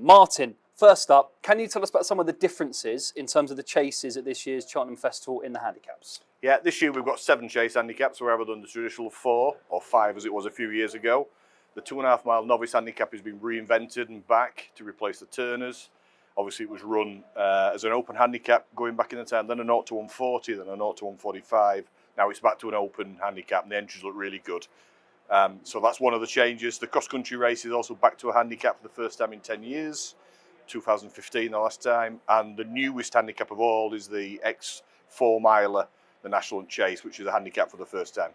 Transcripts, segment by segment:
Martin, first up, can you tell us about some of the differences in terms of the chases at this year's Cheltenham Festival in the handicaps? Yeah, this year we've got 7 chase handicaps, rather than the traditional 4 or 5 as it was a few years ago. The 2.5 mile novice handicap has been reinvented and back to replace the turners. Obviously it was run as an open handicap going back in the time, then a 0 to 140, then a 0 to 145. Now it's back to an open handicap and the entries look really good. So that's one of the changes. The cross-country race is also back to a handicap for the first time in 10 years. 2015 the last time. And the newest handicap of all is the X4 miler, the National Hunt Chase, which is a handicap for the first time.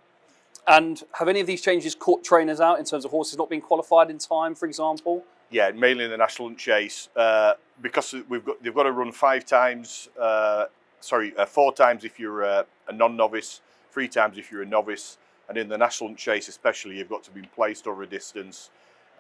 And have any of these changes caught trainers out in terms of horses not being qualified in time, for example? Yeah, mainly in the National Hunt Chase, because they've got to run 4 times if you're a non-novice, 3 times if you're a novice, and in the National Hunt Chase especially, you've got to be placed over a distance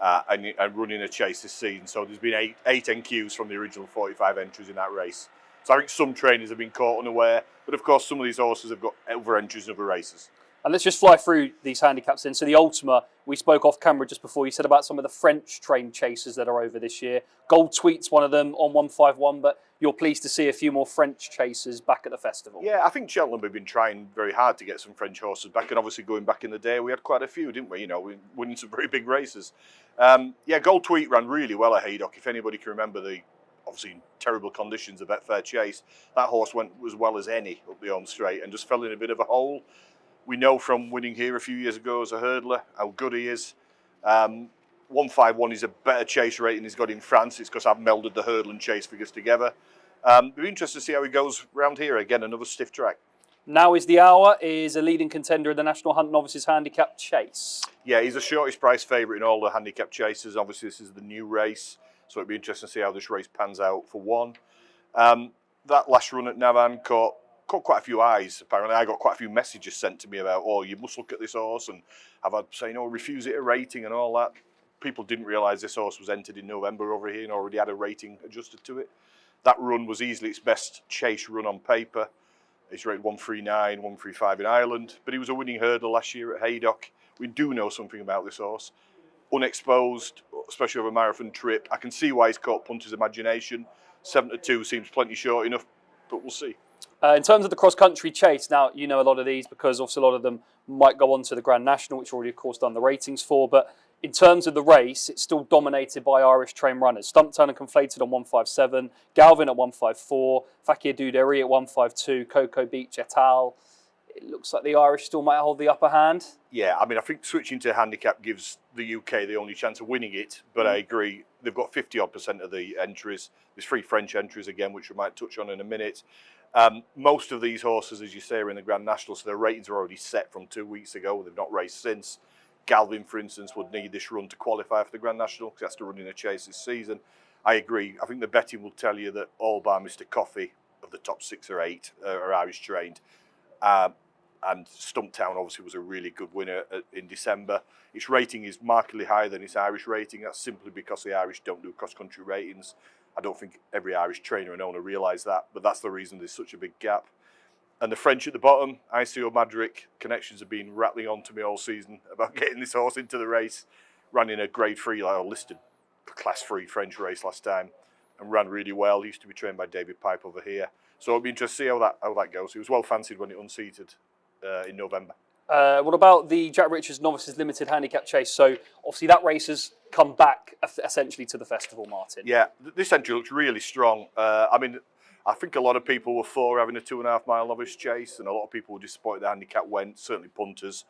and running a chase this season. So there's been 8 NQs from the original 45 entries in that race. So I think some trainers have been caught unaware, but of course some of these horses have got other entries in other races. And let's just fly through these handicaps then. So the Ultima, we spoke off camera just before, you said about some of the French trained chasers that are over this year. Gold Tweet's one of them on 151, but you're pleased to see a few more French chasers back at the festival. Yeah, I think Cheltenham have been trying very hard to get some French horses back, and obviously going back in the day, we had quite a few, didn't we? You know, we winning some very big races. Yeah, Gold Tweet ran really well at Haydock. If anybody can remember the, obviously in terrible conditions, the Betfair Chase, that horse went as well as any up the home straight and just fell in a bit of a hole. We know from winning here a few years ago as a hurdler how good he is. 151 is a better chase rating he's got in France. It's because I've melded the hurdle and chase figures together. It'll be interesting to see how he goes round here. Again, another stiff track. Now is the hour, is a leading contender in the National Hunt Novices Handicap Chase. Yeah, he's the shortest price favourite in all the handicap chases. Obviously, this is the new race, so it'll be interesting to see how this race pans out for one. That last run at Navan caught quite a few eyes, apparently. I got quite a few messages sent to me about, oh, you must look at this horse, and I've had saying, oh, refuse it a rating and all that. People didn't realise this horse was entered in November over here and already had a rating adjusted to it. That run was easily its best chase run on paper. He's rated 139, 135 in Ireland, but he was a winning hurdle last year at Haydock. We do know something about this horse. Unexposed, especially over a marathon trip. I can see why he's caught punters' imagination. 7 to 2 seems plenty short enough, but we'll see. In terms of the cross-country chase, now you know a lot of these because obviously a lot of them might go on to the Grand National, which already of course done the ratings for, but in terms of the race, it's still dominated by Irish trained runners. Stumptown and Conflated on 157, Gavin at 154, Fakir Duderi at 152, Coco Beach et al. It looks like the Irish still might hold the upper hand. Yeah, I mean, I think switching to handicap gives the UK the only chance of winning it, but I agree, they've got 50-odd% of the entries. There's 3 French entries again, which we might touch on in a minute. Most of these horses, as you say, are in the Grand National, so their ratings are already set from 2 weeks ago. They've not raced since. Gavin, for instance, would need this run to qualify for the Grand National because he has to run in a chase this season. I agree. I think the betting will tell you that all bar Mr. Coffee of the top 6 or 8 are Irish trained. And Stumptown obviously was a really good winner in December. Its rating is markedly higher than its Irish rating. That's simply because the Irish don't do cross-country ratings. I don't think every Irish trainer and owner realise that, but that's the reason there's such a big gap. And the French at the bottom, ICO Madrick, connections have been rattling on to me all season about getting this horse into the race. Ran in a grade 3, like listed class 3 French race last time and ran really well. He used to be trained by David Pipe over here. So it'll be interesting to see how that goes. He was well fancied when it unseated in November. What about the Jack Richards Novices Limited Handicap Chase? So obviously that race has come back essentially to the festival, Martin. Yeah, this entry looks really strong. I mean, I think a lot of people were for having a 2.5 mile novice chase, and a lot of people were disappointed the handicap went, certainly punters,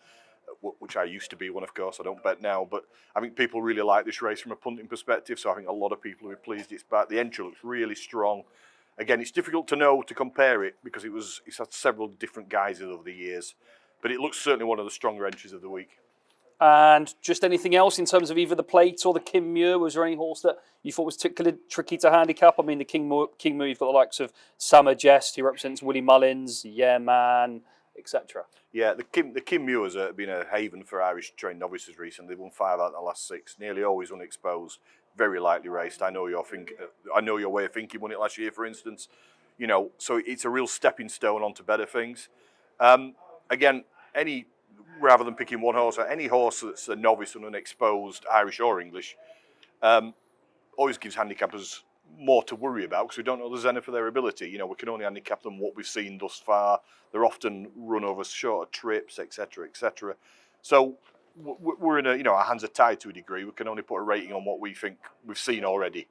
which I used to be one, of course. I don't bet now, but I think people really like this race from a punting perspective, so I think a lot of people will be pleased it's back. The entry looks really strong. Again, it's difficult to know, to compare it, because it's had several different guises over the years, but it looks certainly one of the stronger entries of the week. And just anything else in terms of either the plate or the King Muir? Was there any horse that you thought was particularly tricky to handicap? I mean, the King Muir, you've got the likes of Summer Jest, who represents Willie Mullins, Yeah Man, etc. Yeah, the King Muir has been a haven for Irish trained novices recently. They've won 5 out of the last 6, nearly always unexposed, very lightly raced. I know your way of thinking won it last year, for instance. You know, so it's a real stepping stone onto better things. Again, rather than picking one horse, any horse that's a novice and unexposed, Irish or English, always gives handicappers more to worry about because we don't know the zenith of their ability. You know, we can only handicap them what we've seen thus far. They're often run over shorter trips, etc., etc. So we're in a, you know, our hands are tied to a degree. We can only put a rating on what we think we've seen already.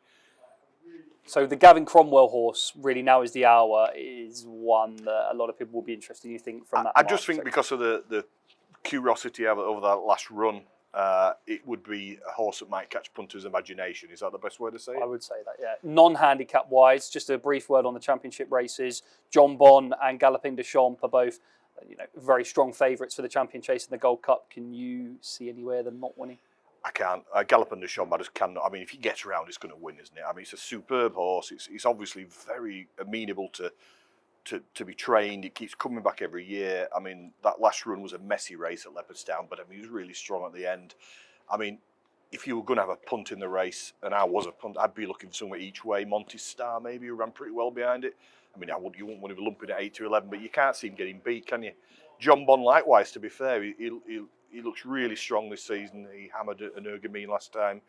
So the Gavin Cromwell horse, really now is the hour, is one that a lot of people will be interested in, you think, from that I just think because of the curiosity over that last run, it would be a horse that might catch punters' imagination. Is that the best way to say it? I would say that, yeah. Non-handicap wise, just a brief word on the championship races. John Bon and Galloping de Champs are both, you know, very strong favourites for the Champion Chase and the Gold Cup. Can you see anywhere them not winning? I can't. Galloping de Champs, I just cannot. I mean, if he gets around, it's going to win, isn't it? I mean, it's a superb horse. It's obviously very amenable to be trained. It keeps coming back every year. I mean, that last run was a messy race at Leopardstown, but I mean, he was really strong at the end. I mean, if you were going to have a punt in the race, and I was a punt, I'd be looking for somewhere each way. Monty Star maybe, who ran pretty well behind it. I mean, you wouldn't want to be lumping at 8-11, but you can't see him getting beat, can you? John Bon, likewise, to be fair, he looks really strong this season. He hammered an Ergamine last time.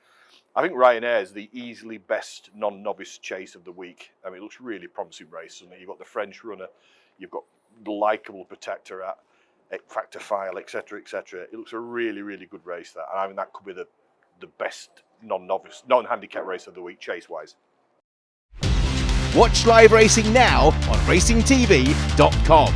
I think Ryanair is the easily best non-novice chase of the week. I mean, it looks really promising race. And you've got the French runner, you've got the likeable protector at Factor File, etc., etc. It looks a really, really good race, that. And I think that could be the best non-novice, non-handicap race of the week, chase-wise. Watch live racing now on racingtv.com.